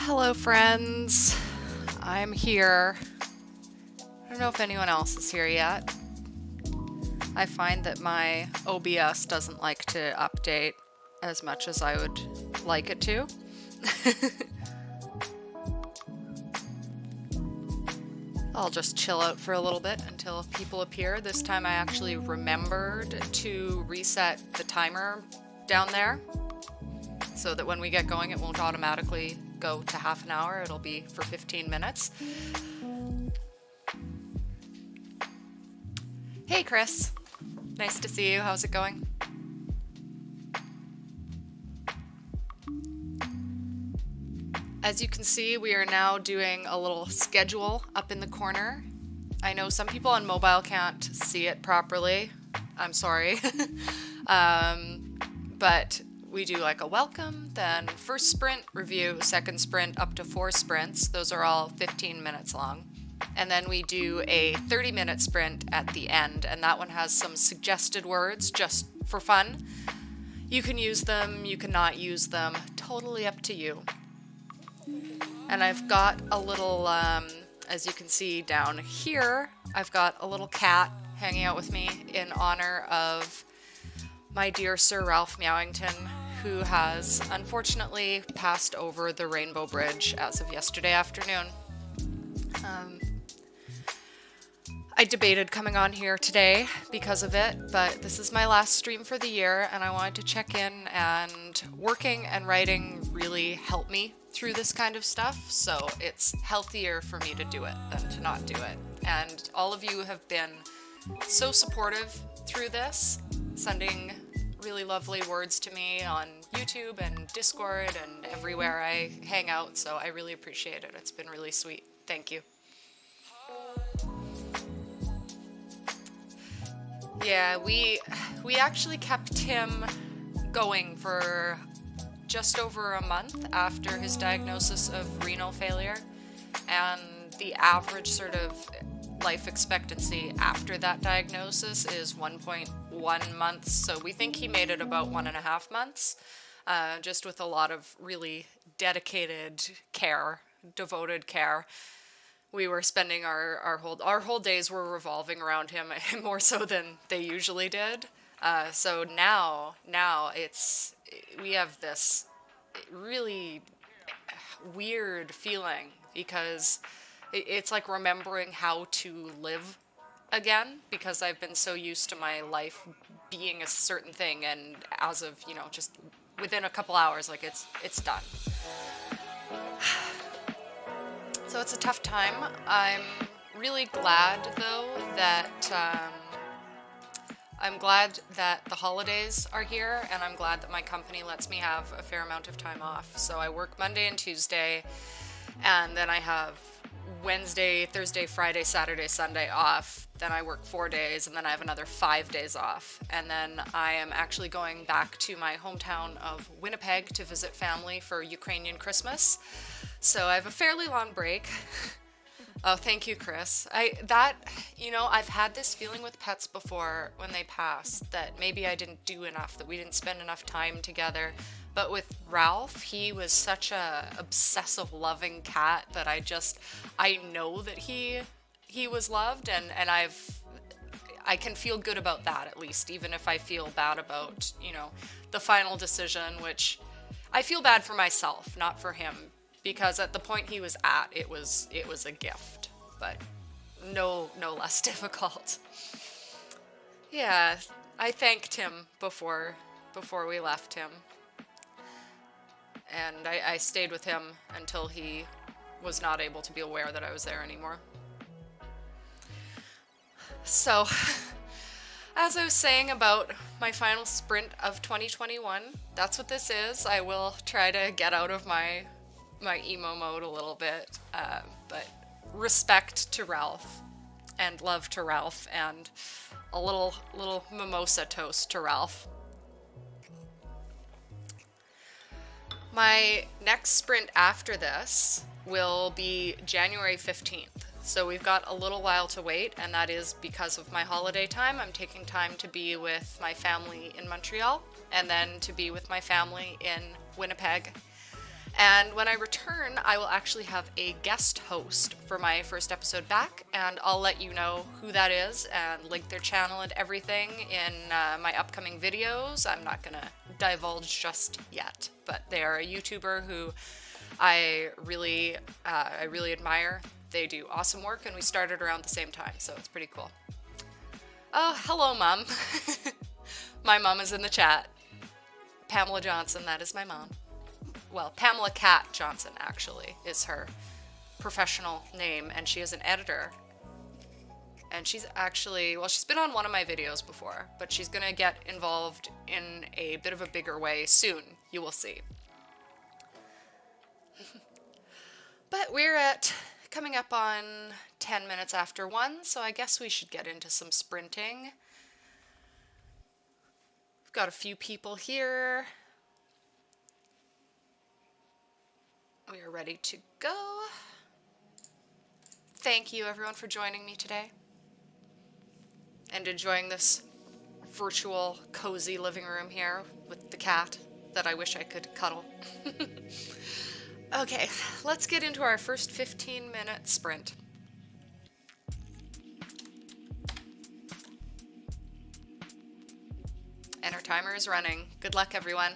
Hello friends, I'm here. I don't know if anyone else is here yet. I find that my OBS doesn't like to update as much as I would like it to. I'll just chill out for a little bit until people appear. This time I actually remembered to reset the timer down there so that when we get going it won't automatically go to half an hour, it'll be for 15 minutes. Hey Chris, nice to see you. How's it going? As you can see, we are now doing a little schedule up in the corner. I know some people on mobile can't see it properly. I'm sorry. But we do like a welcome, then first sprint, review, second sprint, up to 4 sprints. Those are all 15 minutes long. And then we do a 30-minute sprint at the end, and that one has some suggested words just for fun. You can use them, you cannot use them, totally up to you. And I've got a little, as you can see down here, I've got a little cat hanging out with me in honor of my dear Sir Ralph Mewington, who has unfortunately passed over the Rainbow Bridge as of yesterday afternoon. I debated coming on here today because of it, but this is my last stream for the year and I wanted to check in, and working and writing really help me through this kind of stuff, so it's healthier for me to do it than to not do it. And all of you have been so supportive through this, sending really lovely words to me on YouTube and Discord and everywhere I hang out, so I really appreciate it. It's been really sweet. Thank you. Yeah, we actually kept him going for just over a month after his diagnosis of renal failure, and the average sort of life expectancy after that diagnosis is 1.1 months, so we think he made it about 1.5 months, just with a lot of really dedicated care, devoted care. We were spending our whole days were revolving around him more so than they usually did. So now we have this really weird feeling because it's like remembering how to live again, because I've been so used to my life being a certain thing, and as of, just within a couple hours, like it's done. So it's a tough time. I'm really glad, though, that the holidays are here, and I'm glad that my company lets me have a fair amount of time off. So I work Monday and Tuesday, and then I have Wednesday, Thursday, Friday, Saturday, Sunday off. Then I work 4 days, and then I have another 5 days off. And then I am actually going back to my hometown of Winnipeg to visit family for Ukrainian Christmas. So I have a fairly long break. Oh, thank you, Chris. I've had this feeling with pets before when they pass, that maybe I didn't do enough, that we didn't spend enough time together. But with Ralph, he was such a obsessive, loving cat that I know that he was loved, and I can feel good about that, at least, even if I feel bad about, the final decision, which I feel bad for myself, not for him, because at the point he was at, it was a gift, but no less difficult. Yeah, I thanked him before we left him. And I stayed with him until he was not able to be aware that I was there anymore. So, as I was saying about my final sprint of 2021, that's what this is. I will try to get out of my emo mode a little bit, but respect to Ralph, and love to Ralph, and a little mimosa toast to Ralph. My next sprint after this will be January 15th. So we've got a little while to wait, and that is because of my holiday time. I'm taking time to be with my family in Montreal, and then to be with my family in Winnipeg. And when I return, I will actually have a guest host for my first episode back, and I'll let you know who that is and link their channel and everything in my upcoming videos. I'm not gonna divulge just yet, but they are a YouTuber who I really admire. They do awesome work, and we started around the same time, so it's pretty cool. Oh, hello, Mom. My mom is in the chat. Pamela Johnson, that is my mom. Well, Pamela Cat Johnson, actually, is her professional name, and she is an editor. And she's actually, she's been on one of my videos before, but she's gonna get involved in a bit of a bigger way soon. You will see. But we're coming up on 10 minutes after 1, so I guess we should get into some sprinting. We've got a few people here. We are ready to go. Thank you, everyone, for joining me today and enjoying this virtual, cozy living room here with the cat that I wish I could cuddle. Okay, let's get into our first 15-minute sprint. And our timer is running. Good luck, everyone.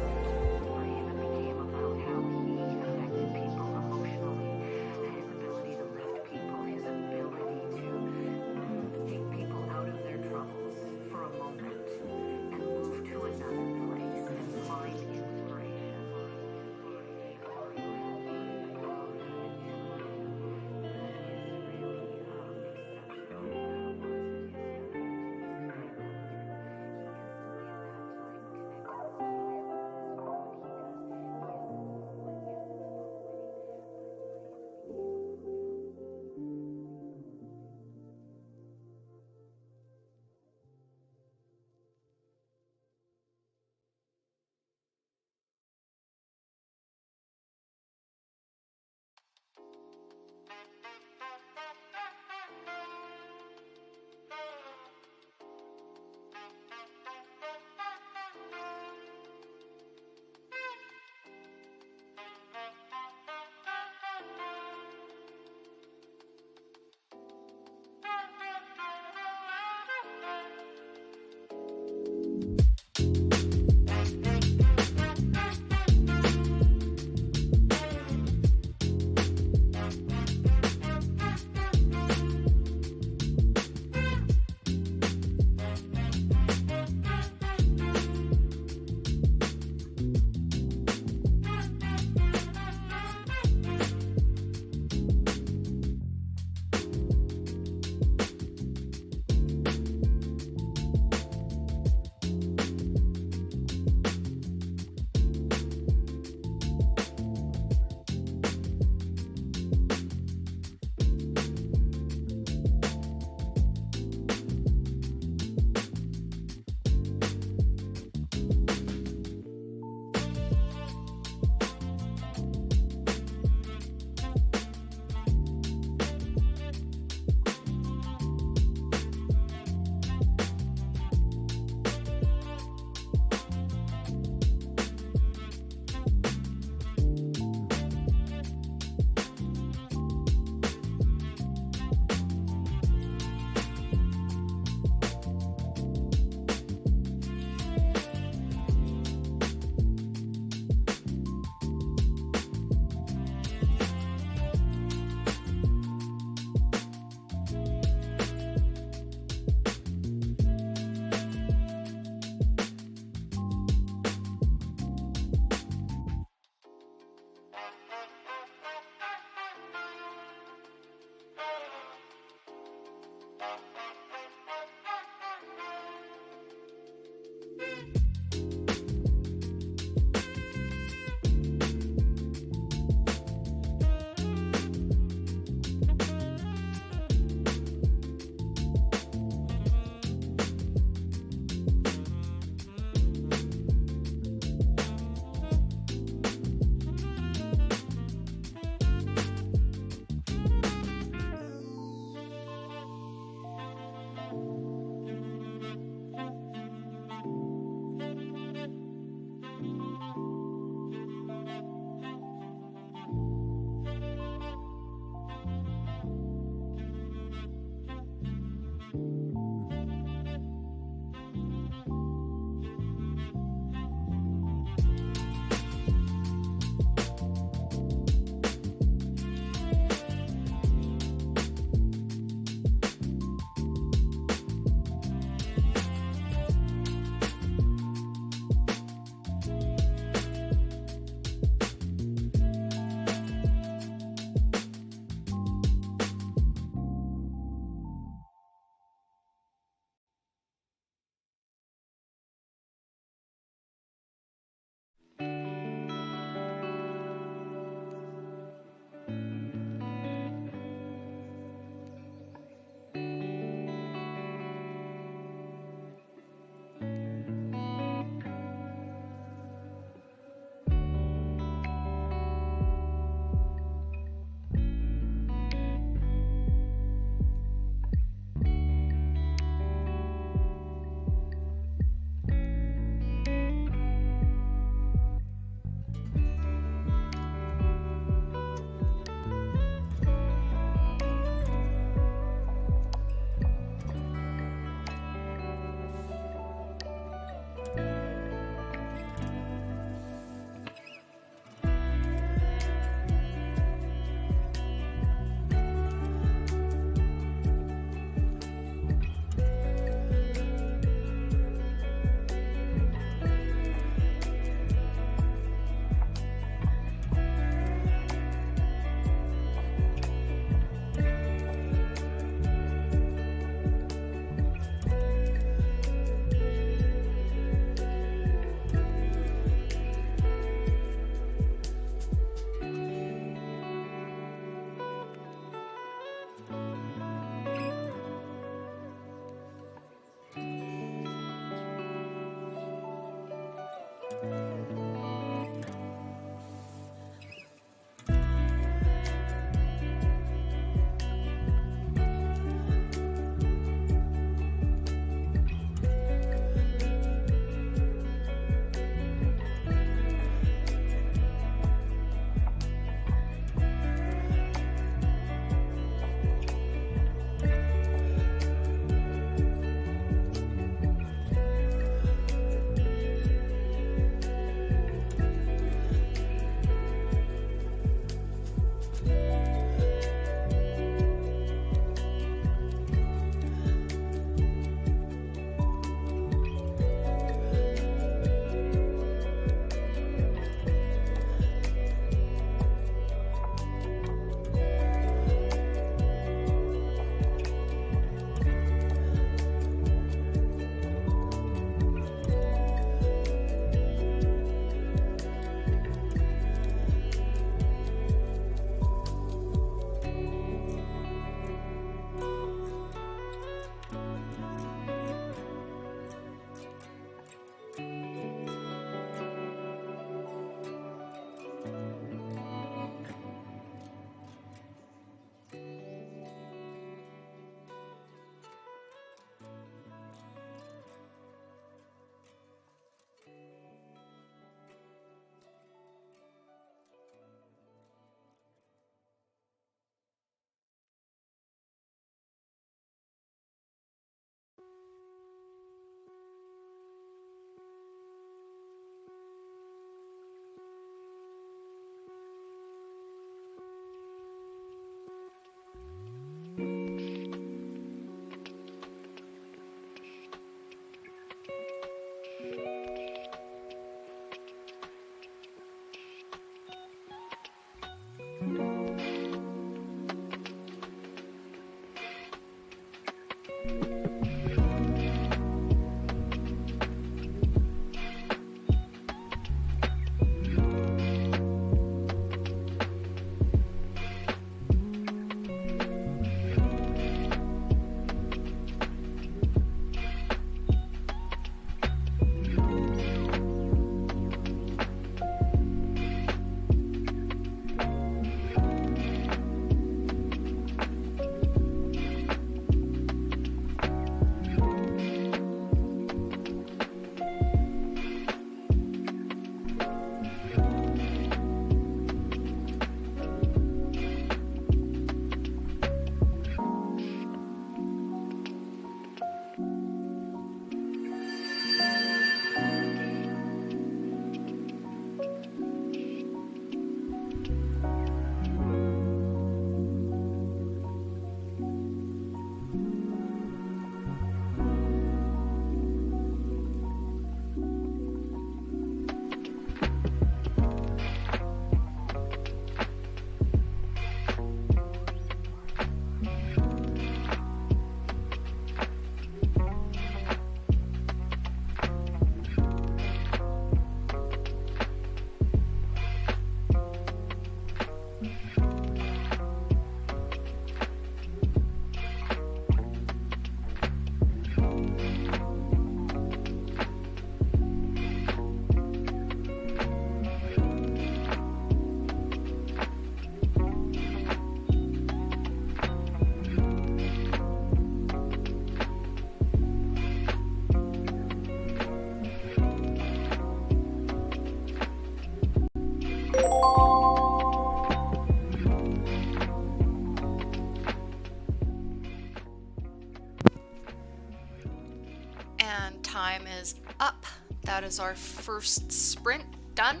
And time is up. That is our first sprint done.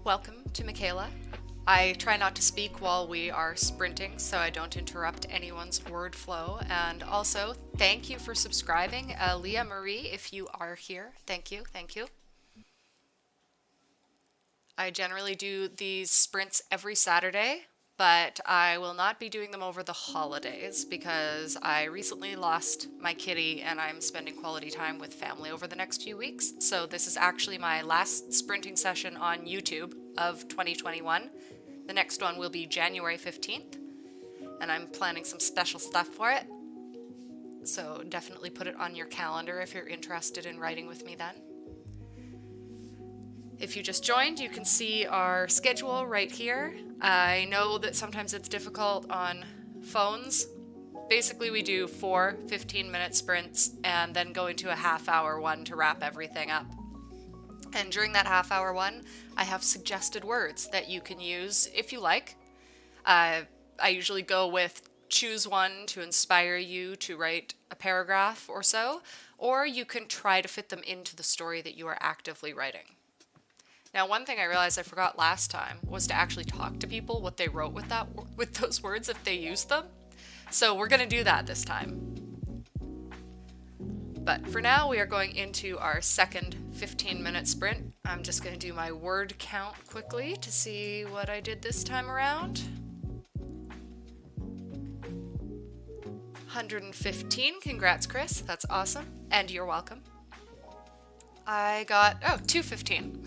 Welcome to Michaela. I try not to speak while we are sprinting so I don't interrupt anyone's word flow. And also, thank you for subscribing. Leah Marie, if you are here, thank you, thank you. I generally do these sprints every Saturday, but I will not be doing them over the holidays because I recently lost my kitty and I'm spending quality time with family over the next few weeks. So this is actually my last sprinting session on YouTube of 2021. The next one will be January 15th, and I'm planning some special stuff for it. So definitely put it on your calendar if you're interested in riding with me then. If you just joined, you can see our schedule right here. I know that sometimes it's difficult on phones. Basically, we do 4 15-minute sprints and then go into a half-hour one to wrap everything up. And during that half-hour one, I have suggested words that you can use if you like. I usually go with choose one to inspire you to write a paragraph or so, or you can try to fit them into the story that you are actively writing. Now, one thing I realized I forgot last time was to actually talk to people what they wrote with those words if they used them. So we're going to do that this time. But for now, we are going into our second 15-minute sprint. I'm just going to do my word count quickly to see what I did this time around. 115. Congrats, Chris. That's awesome. And you're welcome. I got, 215.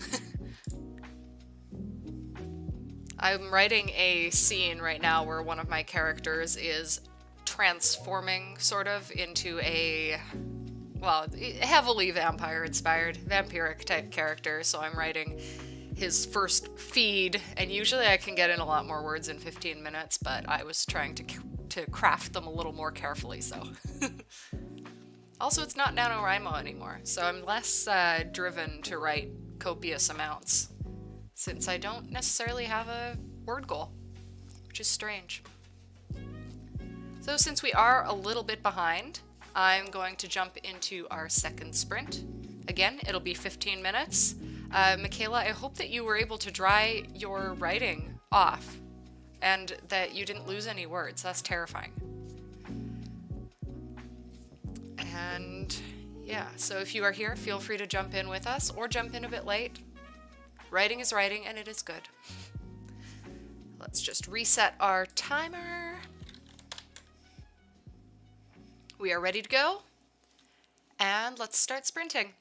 I'm writing a scene right now where one of my characters is transforming, sort of, into a, well, heavily vampire-inspired, vampiric type character, so I'm writing his first feed, and usually I can get in a lot more words in 15 minutes, but I was trying to craft them a little more carefully, so. Also, it's not NaNoWriMo anymore, so I'm less driven to write copious amounts, since I don't necessarily have a word goal, which is strange. So since we are a little bit behind, I'm going to jump into our second sprint. Again, it'll be 15 minutes. Michaela, I hope that you were able to dry your writing off and that you didn't lose any words. That's terrifying. And yeah, so if you are here, feel free to jump in with us or jump in a bit late. Writing is writing, and it is good. Let's just reset our timer. We are ready to go. And let's start sprinting.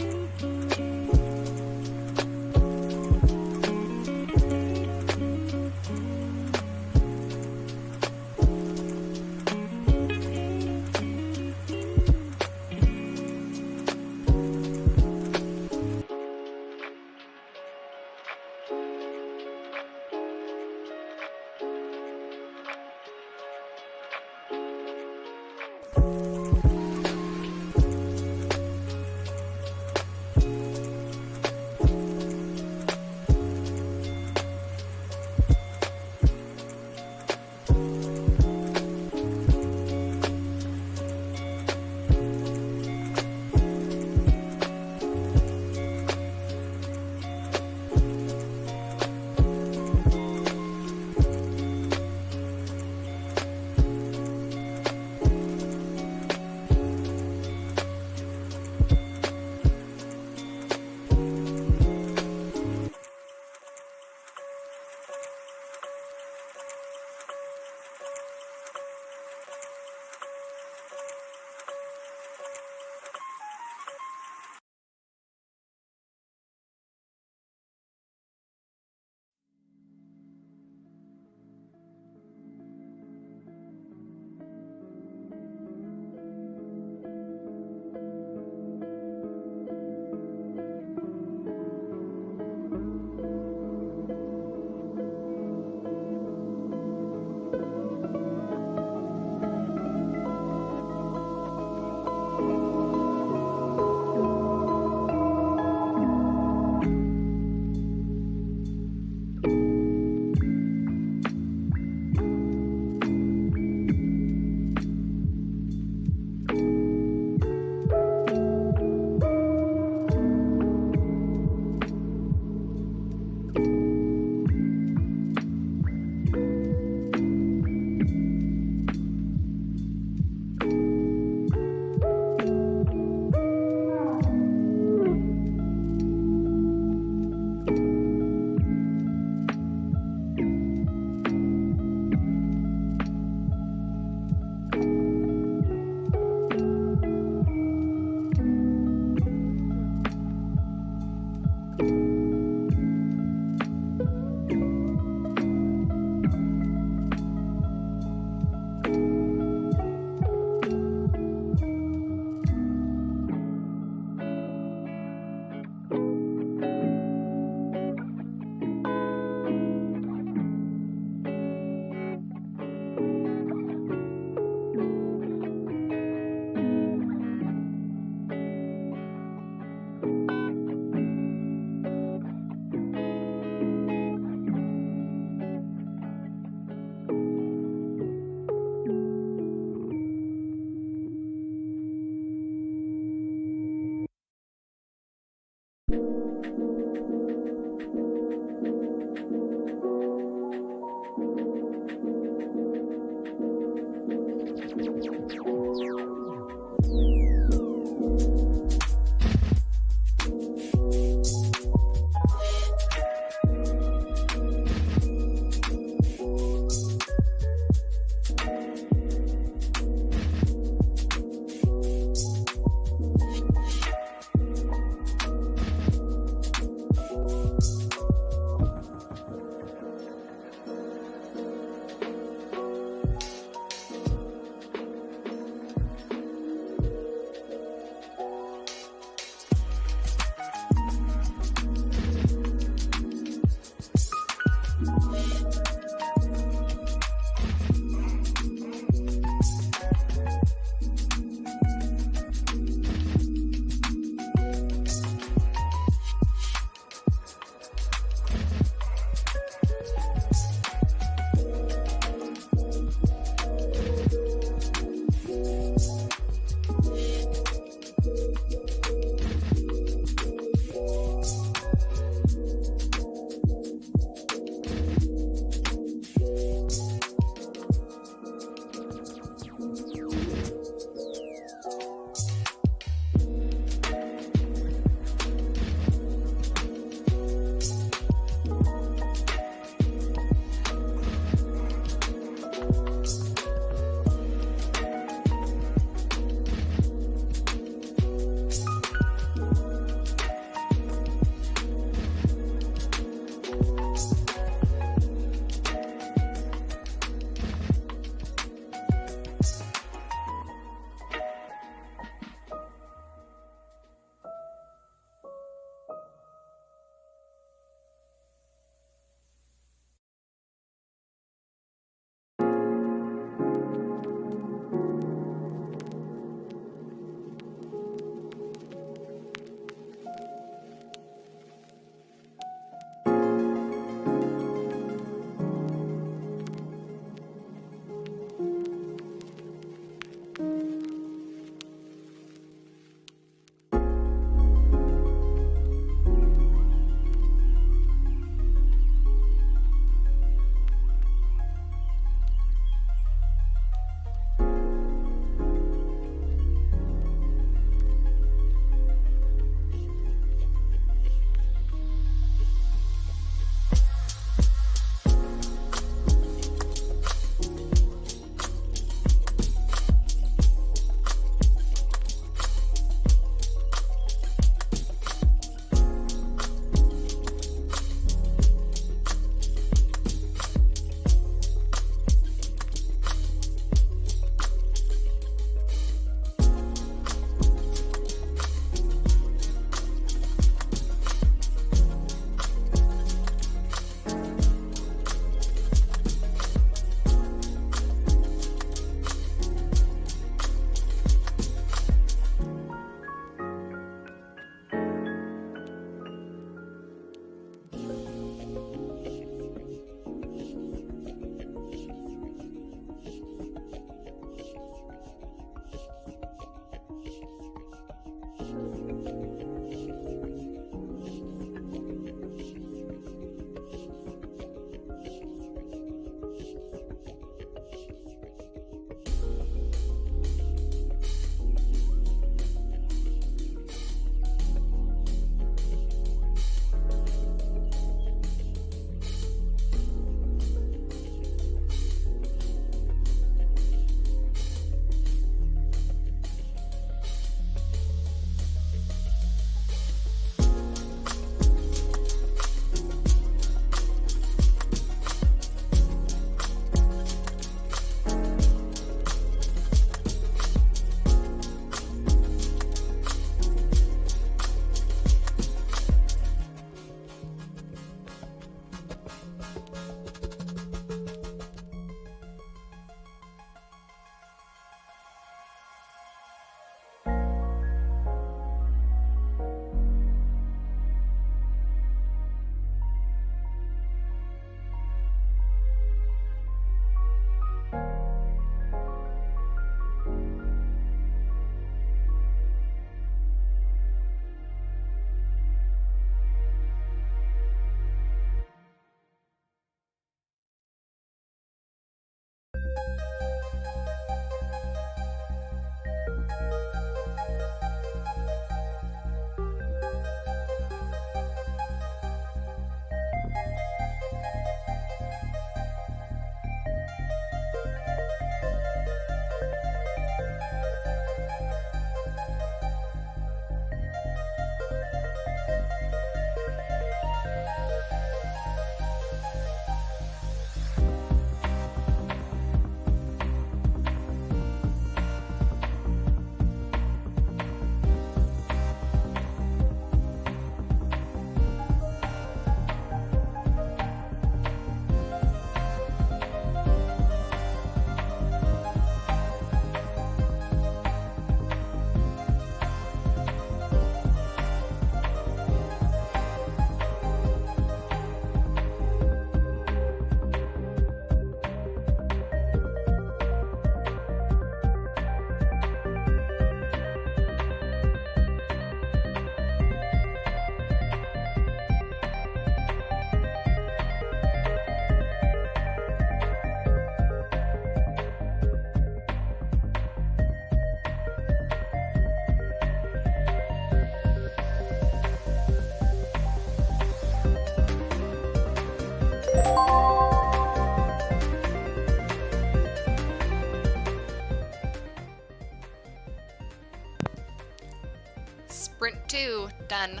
Done.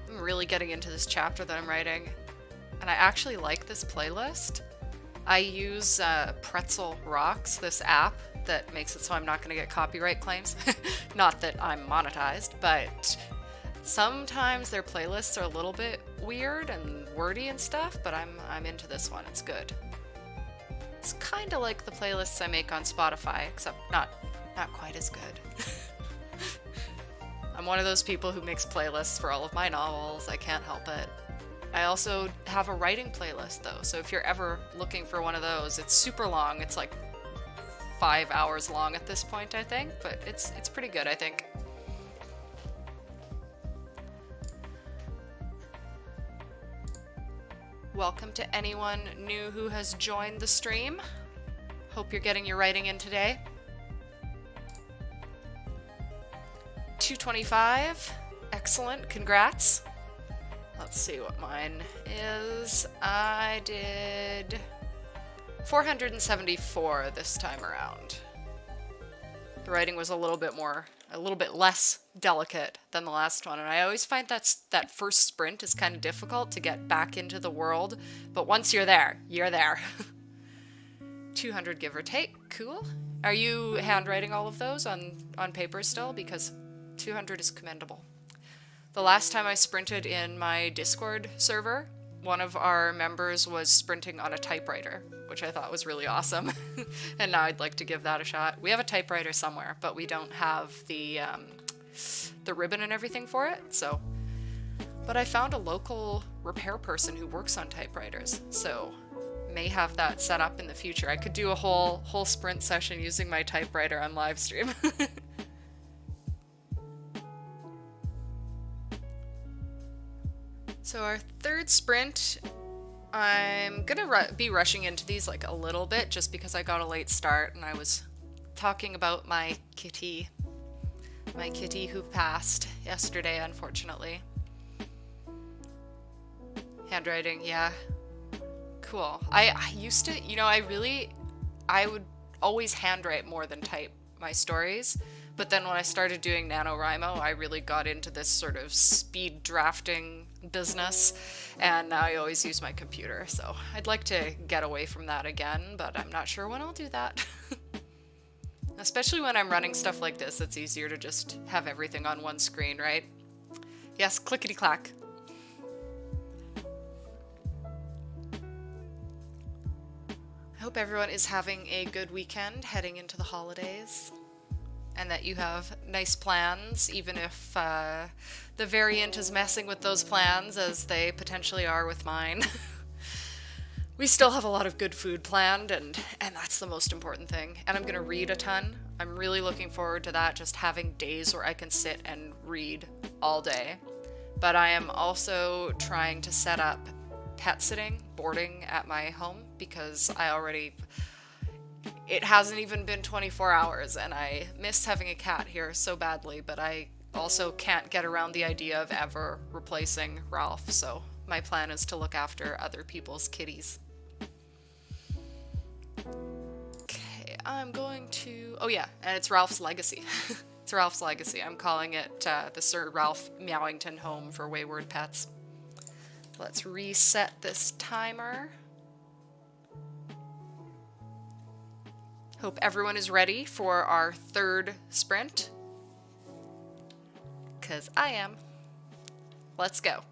I'm really getting into this chapter that I'm writing, and I actually like this playlist. I use Pretzel Rocks, this app that makes it so I'm not going to get copyright claims. Not that I'm monetized, but sometimes their playlists are a little bit weird and wordy and stuff, but I'm into this one. It's good. It's kind of like the playlists I make on Spotify, except not quite as good. I'm one of those people who makes playlists for all of my novels. I can't help it. I also have a writing playlist though, so if you're ever looking for one of those, it's super long. It's like 5 hours long at this point, I think, but it's pretty good, I think. Welcome to anyone new who has joined the stream. Hope you're getting your writing in today. 225. Excellent. Congrats. Let's see what mine is. I did 474 this time around. The writing was a little bit less delicate than the last one, and I always find that first sprint is kind of difficult to get back into the world, but once you're there, you're there. 200 give or take. Cool. Are you handwriting all of those on paper still? Because 200 is commendable. The last time I sprinted in my Discord server, one of our members was sprinting on a typewriter, which I thought was really awesome. And now I'd like to give that a shot. We have a typewriter somewhere, but we don't have the ribbon and everything for it, so. But I found a local repair person who works on typewriters, so may have that set up in the future. I could do a whole sprint session using my typewriter on live stream. So our third sprint, I'm gonna be rushing into these like a little bit just because I got a late start and I was talking about my kitty who passed yesterday, unfortunately. Handwriting, yeah. Cool. I used to, I would always handwrite more than type my stories. But then when I started doing NaNoWriMo, I really got into this sort of speed drafting business, and now I always use my computer. So I'd like to get away from that again, but I'm not sure when I'll do that. Especially when I'm running stuff like this, it's easier to just have everything on one screen, right? Yes, clickety-clack. I hope everyone is having a good weekend heading into the holidays, and that you have nice plans, even if the variant is messing with those plans, as they potentially are with mine. We still have a lot of good food planned, and that's the most important thing. And I'm going to read a ton. I'm really looking forward to that, just having days where I can sit and read all day. But I am also trying to set up pet sitting, boarding at my home, because it hasn't even been 24 hours, and I miss having a cat here so badly, but I also can't get around the idea of ever replacing Ralph, so my plan is to look after other people's kitties. Okay, I'm going to... Oh yeah, and it's Ralph's Legacy. It's Ralph's Legacy. I'm calling it the Sir Ralph Meowington Home for Wayward Pets. Let's reset this timer. Hope everyone is ready for our third sprint, 'cause I am. Let's go.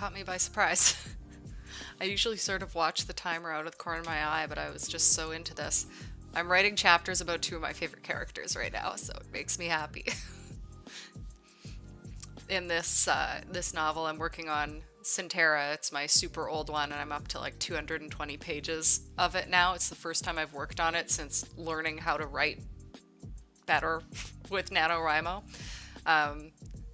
caught me by surprise. I usually sort of watch the timer out of the corner of my eye, but I was just so into this. I'm writing chapters about two of my favorite characters right now, so it makes me happy. In this novel, I'm working on Centera. It's my super old one, and I'm up to like 220 pages of it now. It's the first time I've worked on it since learning how to write better with NaNoWriMo.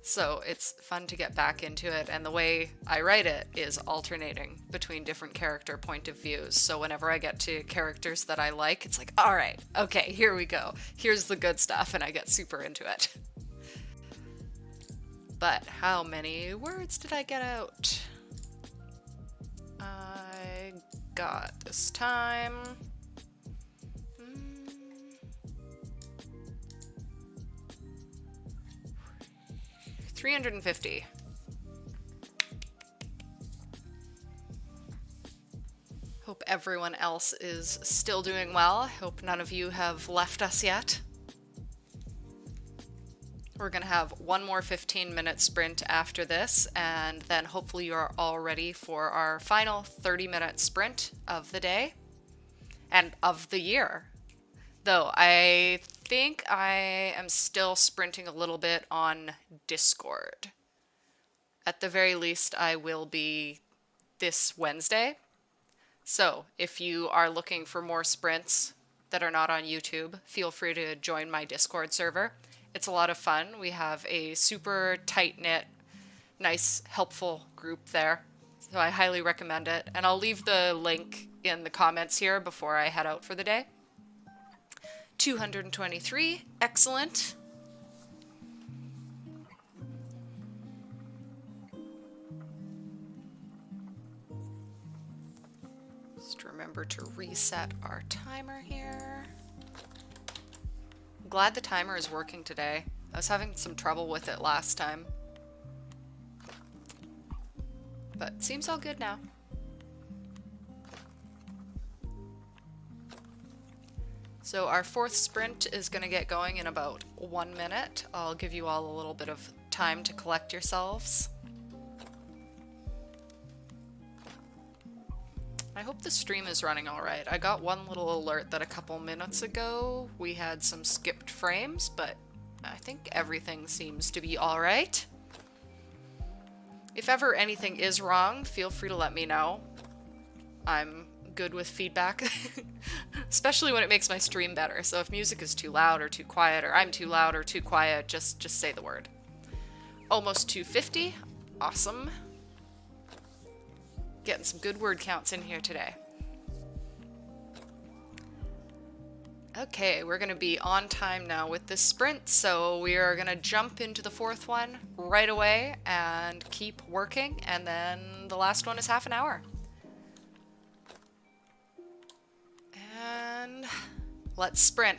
So it's fun to get back into it, and the way I write it is alternating between different character point of views. So whenever I get to characters that I like, it's like, all right, okay, here we go. Here's the good stuff, and I get super into it. But how many words did I get out? I got this time 350. Hope everyone else is still doing well. I hope none of you have left us yet. We're going to have one more 15-minute sprint after this, and then hopefully you're all ready for our final 30-minute sprint of the day and of the year. Though I think I am still sprinting a little bit on Discord. At the very least, I will be this Wednesday. So if you are looking for more sprints that are not on YouTube, feel free to join my Discord server. It's a lot of fun. We have a super tight-knit, nice, helpful group there. So I highly recommend it. And I'll leave the link in the comments here before I head out for the day. 223. Excellent. Just remember to reset our timer here. I'm glad the timer is working today. I was having some trouble with it last time. But it seems all good now. So our fourth sprint is going to get going in about 1 minute. I'll give you all a little bit of time to collect yourselves. I hope the stream is running alright. I got one little alert that a couple minutes ago we had some skipped frames, but I think everything seems to be alright. If ever anything is wrong, feel free to let me know. I'm good with feedback, especially when it makes my stream better. So if music is too loud or too quiet, or I'm too loud or too quiet, just say the word. Almost 250. Awesome. Getting some good word counts in here today. Okay, we're going to be on time now with this sprint, so we are going to jump into the fourth one right away and keep working, and then the last one is half an hour. And let's sprint.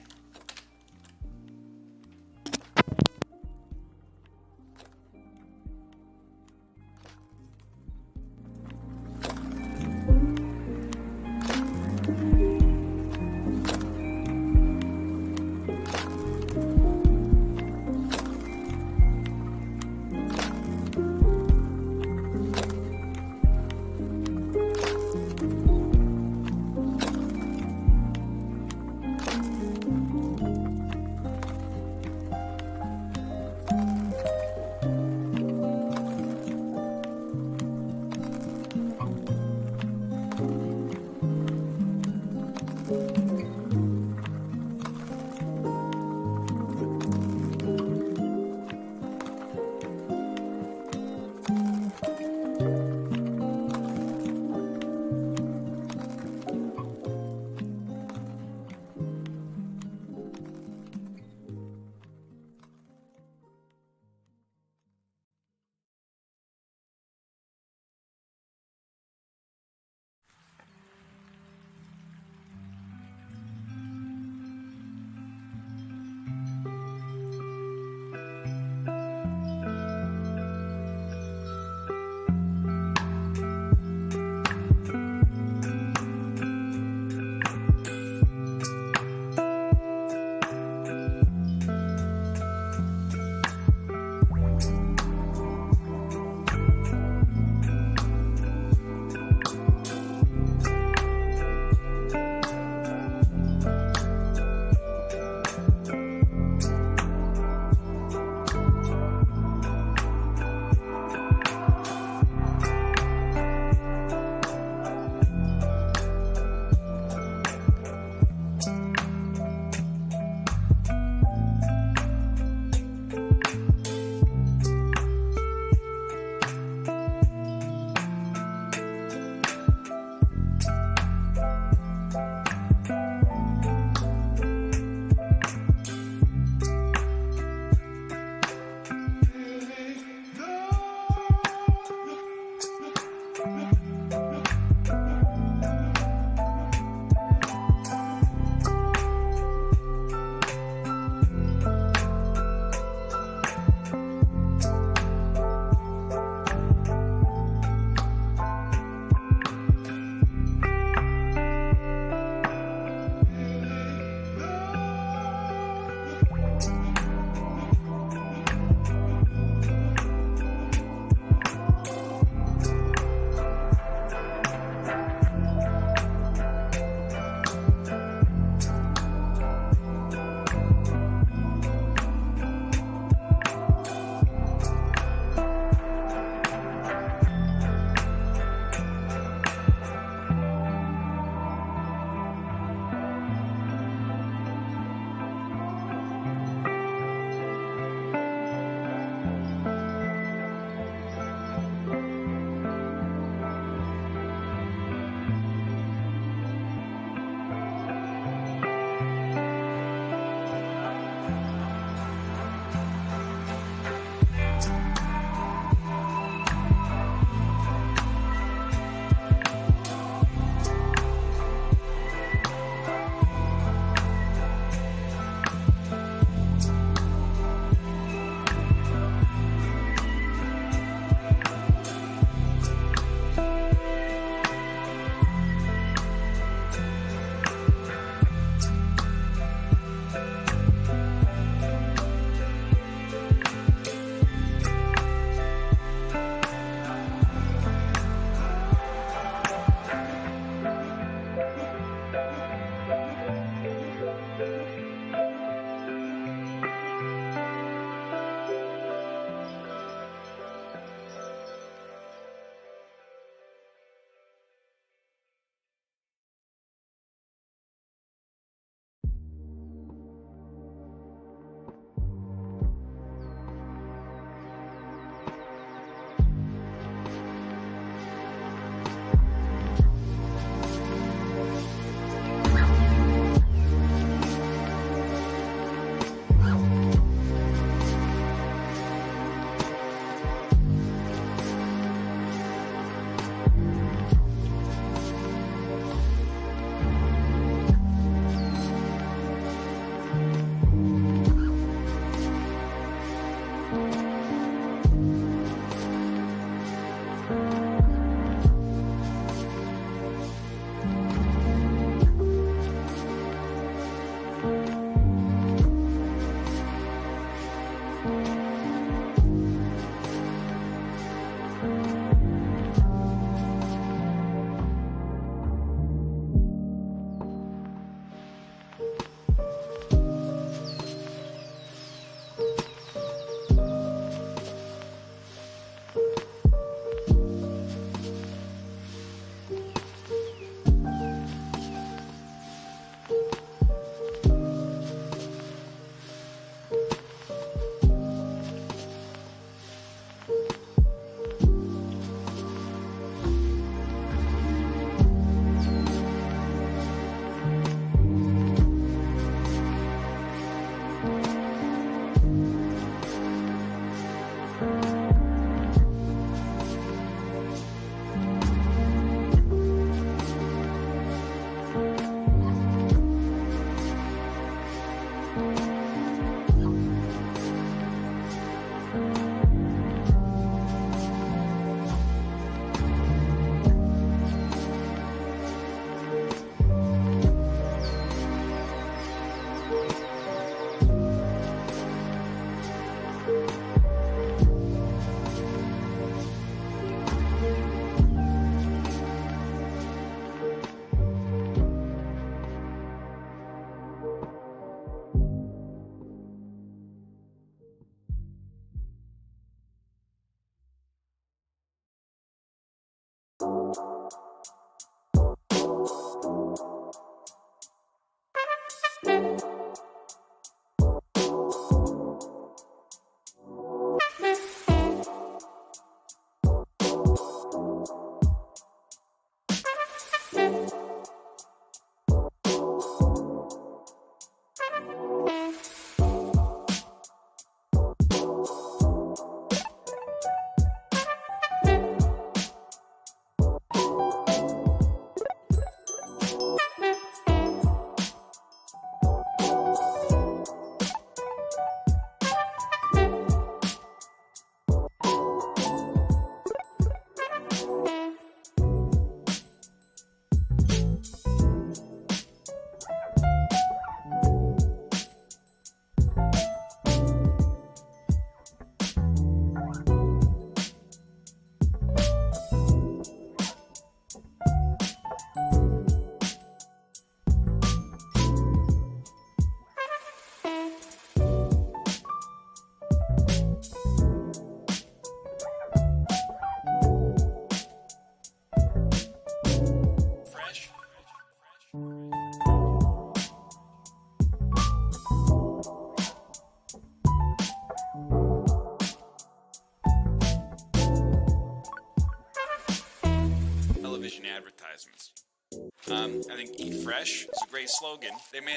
television advertisements. I think Eat Fresh is a great slogan. They may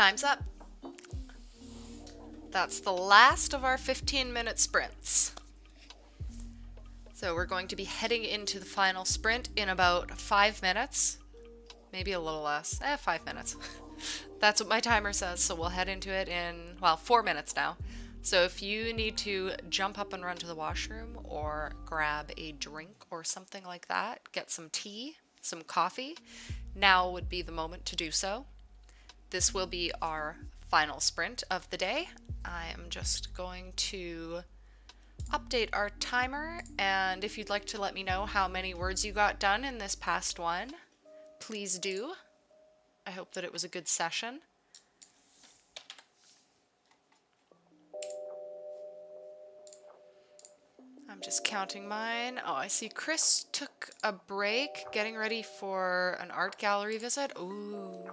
Time's up. That's the last of our 15-minute sprints. So we're going to be heading into the final sprint in about 5 minutes. Maybe a little less. 5 minutes. That's what my timer says, so we'll head into it in, well, 4 minutes now. So if you need to jump up and run to the washroom or grab a drink or something like that, get some tea, some coffee, now would be the moment to do so. This will be our final sprint of the day. I am just going to update our timer, and if you'd like to let me know how many words you got done in this past one, please do. I hope that it was a good session. I'm just counting mine. Oh, I see Chris took a break getting ready for an art gallery visit. Ooh.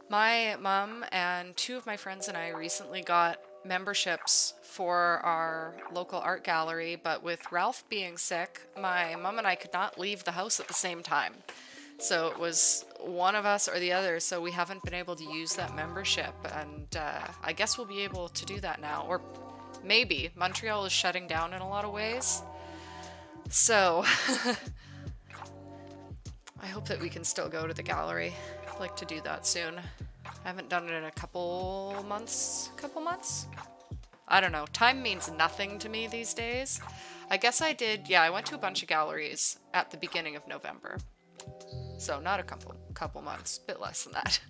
My mom and 2 of my friends and I recently got memberships for our local art gallery, but with Ralph being sick, my mom and I could not leave the house at the same time. So it was one of us or the other, so we haven't been able to use that membership, and I guess we'll be able to do that now. Or maybe. Montreal is shutting down in a lot of ways. So I hope that we can still go to the gallery. I'd like to do that soon. I haven't done it in a couple months? I don't know. Time means nothing to me these days. I guess I did, yeah, I went to a bunch of galleries at the beginning of November. So not a couple months, a bit less than that.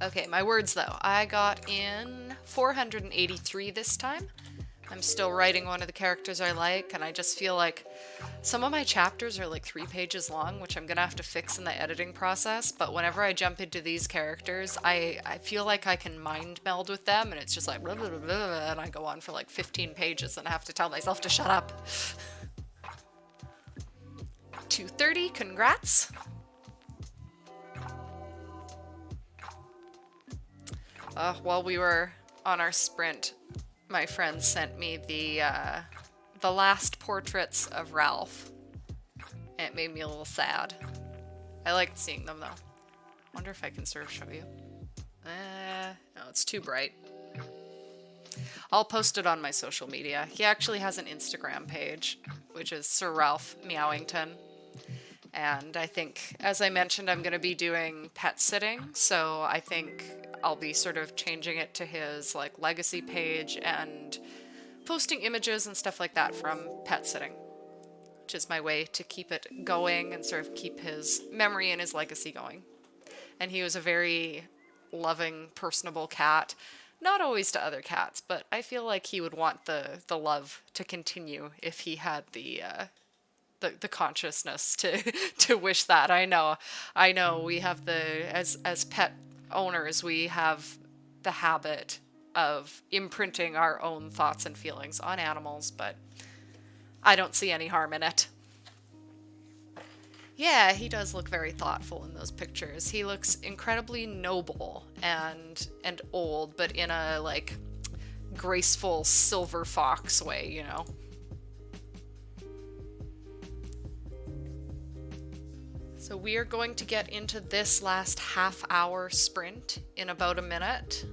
Okay, my words though. I got in 483 this time. I'm still writing one of the characters I like, and I just feel like some of my chapters are like 3 pages long, which I'm gonna have to fix in the editing process, but whenever I jump into these characters, I feel like I can mind meld with them, and it's just like blah, blah, blah, blah, and I go on for like 15 pages, and I have to tell myself to shut up. 230, congrats! While we were on our sprint, my friend sent me the last portraits of Ralph. And it made me a little sad. I liked seeing them though. Wonder if I can sort of show you. No, it's too bright. I'll post it on my social media. He actually has an Instagram page, which is Sir Ralph Meowington. And I think, as I mentioned, I'm going to be doing pet sitting, so I think I'll be sort of changing it to his like legacy page and posting images and stuff like that from pet sitting, which is my way to keep it going and sort of keep his memory and his legacy going. And he was a very loving, personable cat. Not always to other cats, but I feel like he would want the love to continue if he had the consciousness to wish that. I know we have as pet owners, we have the habit of imprinting our own thoughts and feelings on animals, but I don't see any harm in it. Yeah, he does look very thoughtful in those pictures. He looks incredibly noble and old, but in a like graceful silver fox way, you know. So we are going to get into this last half-hour sprint in about a minute.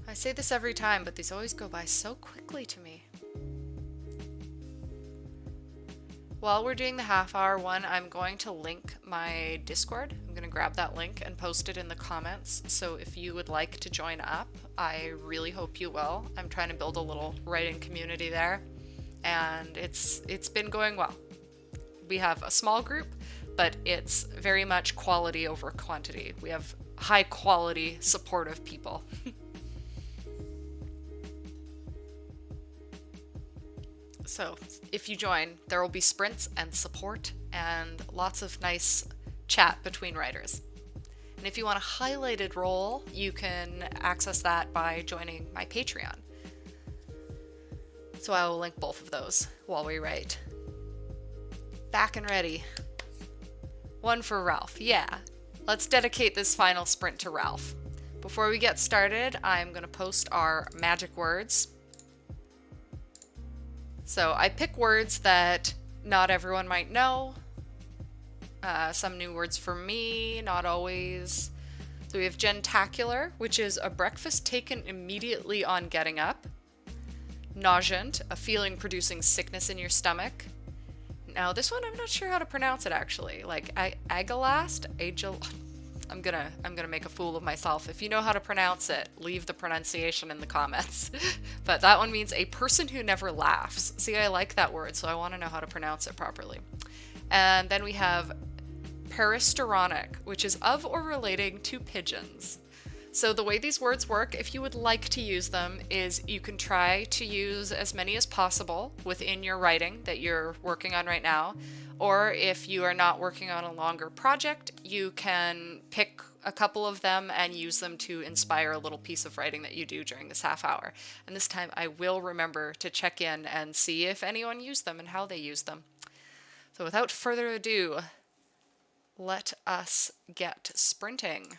I say this every time, but these always go by so quickly to me. While we're doing the half-hour one, I'm going to link my Discord. I'm going to grab that link and post it in the comments. So if you would like to join up, I really hope you will. I'm trying to build a little writing community there, and it's been going well. We have a small group, but it's very much quality over quantity. We have high quality, supportive people. So if you join, there will be sprints and support and lots of nice chat between writers. And if you want a highlighted role, you can access that by joining my Patreon. So I will link both of those while we write. Back and ready. One for Ralph. Yeah. Let's dedicate this final sprint to Ralph. Before we get started, I'm going to post our magic words. So I pick words that not everyone might know, Some new words for me, not always. So we have gentacular, which is a breakfast taken immediately on getting up. Nauseant, a feeling producing sickness in your stomach. Now this one I'm not sure how to pronounce it actually. Like I'm gonna make a fool of myself. If you know how to pronounce it, leave the pronunciation in the comments. But that one means a person who never laughs. See, I like that word, so I want to know how to pronounce it properly. And then we have Peristeronic, which is of or relating to pigeons. So the way these words work, if you would like to use them, is you can try to use as many as possible within your writing that you're working on right now. Or if you are not working on a longer project, you can pick a couple of them and use them to inspire a little piece of writing that you do during this half hour. And this time I will remember to check in and see if anyone used them and how they used them. So without further ado, let us get sprinting.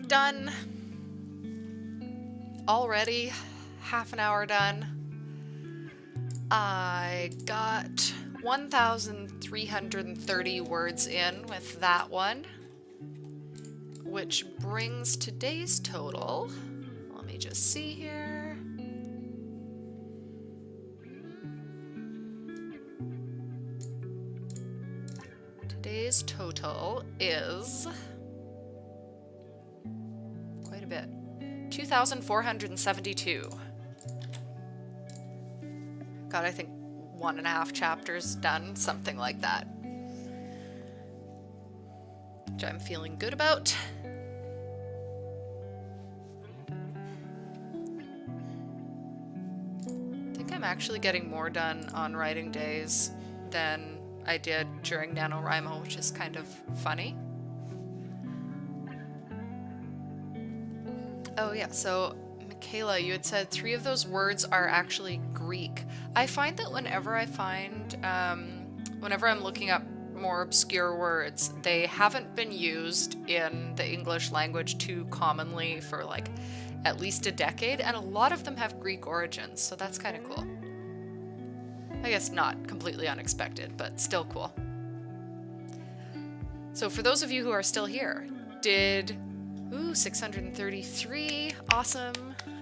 Done. Already half an hour done. I got 1,330 words in with that one, which brings today's total. Let me just see here. Today's total is quite a bit. 2,472. Got, I think, 1.5 chapters done, something like that. Which I'm feeling good about. I think I'm actually getting more done on writing days than I did during NaNoWriMo, which is kind of funny. Oh yeah, so Michaela, you had said 3 of those words are actually Greek. I find that whenever I'm looking up more obscure words, they haven't been used in the English language too commonly for like at least a decade, and a lot of them have Greek origins, so that's kind of cool. I guess not completely unexpected, but still cool. So for those of you who are still here, 633, awesome.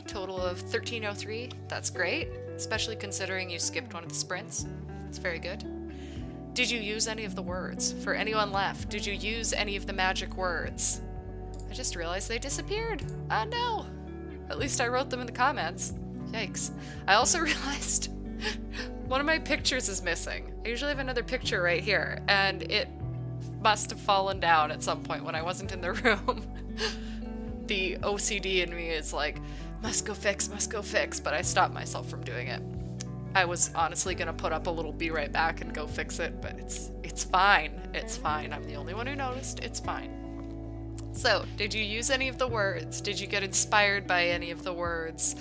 Total of 1,303, that's great, especially considering you skipped one of the sprints. It's very good. Did you use any of the words? For anyone left, did you use any of the magic words? I just realized they disappeared. Oh no! At least I wrote them in the comments. Yikes. I also realized one of my pictures is missing. I usually have another picture right here, and it must have fallen down at some point when I wasn't in the room. The OCD in me is like, must go fix, but I stopped myself from doing it. I was honestly gonna put up a little be right back and go fix it, but it's fine. It's fine. I'm the only one who noticed. It's fine. So, did you use any of the words? Did you get inspired by any of the words?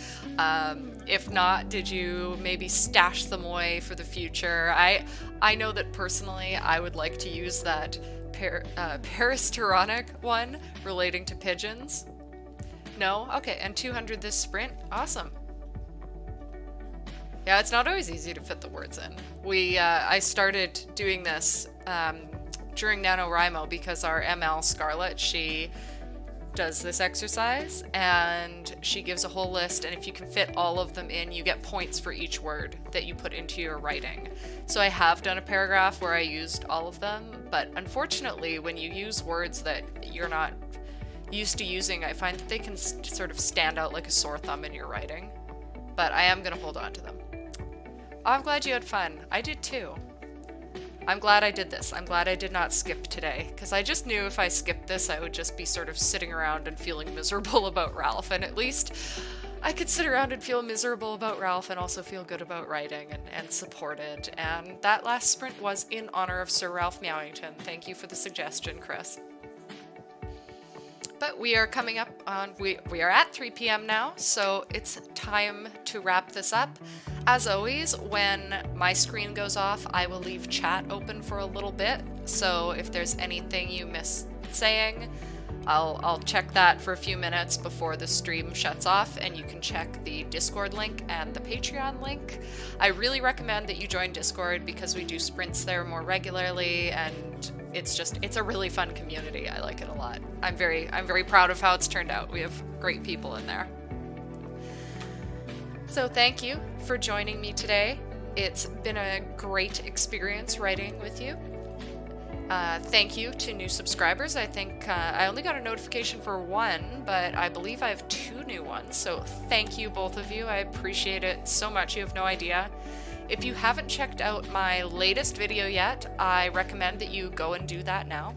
If not, did you maybe stash them away for the future? I know that personally I would like to use that Peristeronic one relating to pigeons. No? Okay, and 200 this sprint? Awesome. Yeah, it's not always easy to fit the words in. I started doing this during NaNoWriMo because our ML Scarlett, she does this exercise, and she gives a whole list, and if you can fit all of them in, you get points for each word that you put into your writing. So I have done a paragraph where I used all of them, but unfortunately when you use words that you're not used to using, I find that they can sort of stand out like a sore thumb in your writing. But I am going to hold on to them. Oh, I'm glad you had fun. I did too. I'm glad I did this. I'm glad I did not skip today, because I just knew if I skipped this, I would just be sort of sitting around and feeling miserable about Ralph, and at least I could sit around and feel miserable about Ralph and also feel good about writing and supported. And that last sprint was in honor of Sir Ralph Meowington. Thank you for the suggestion, Chris. But we are coming up on, we are at 3 p.m. now, so it's time to wrap this up. As always, when my screen goes off, I will leave chat open for a little bit, so if there's anything you missed saying, I'll check that for a few minutes before the stream shuts off, and you can check the Discord link and the Patreon link. I really recommend that you join Discord because we do sprints there more regularly, and it's a really fun community. I like it a lot. I'm very proud of how it's turned out. We have great people in there. So thank you for joining me today. It's been a great experience writing with you. Thank you to new subscribers. I think I only got a notification for one, but I believe I have 2 new ones. So thank you, both of you. I appreciate it so much. You have no idea. If you haven't checked out my latest video yet, I recommend that you go and do that now.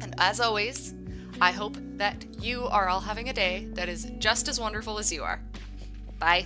And as always, I hope that you are all having a day that is just as wonderful as you are. Bye.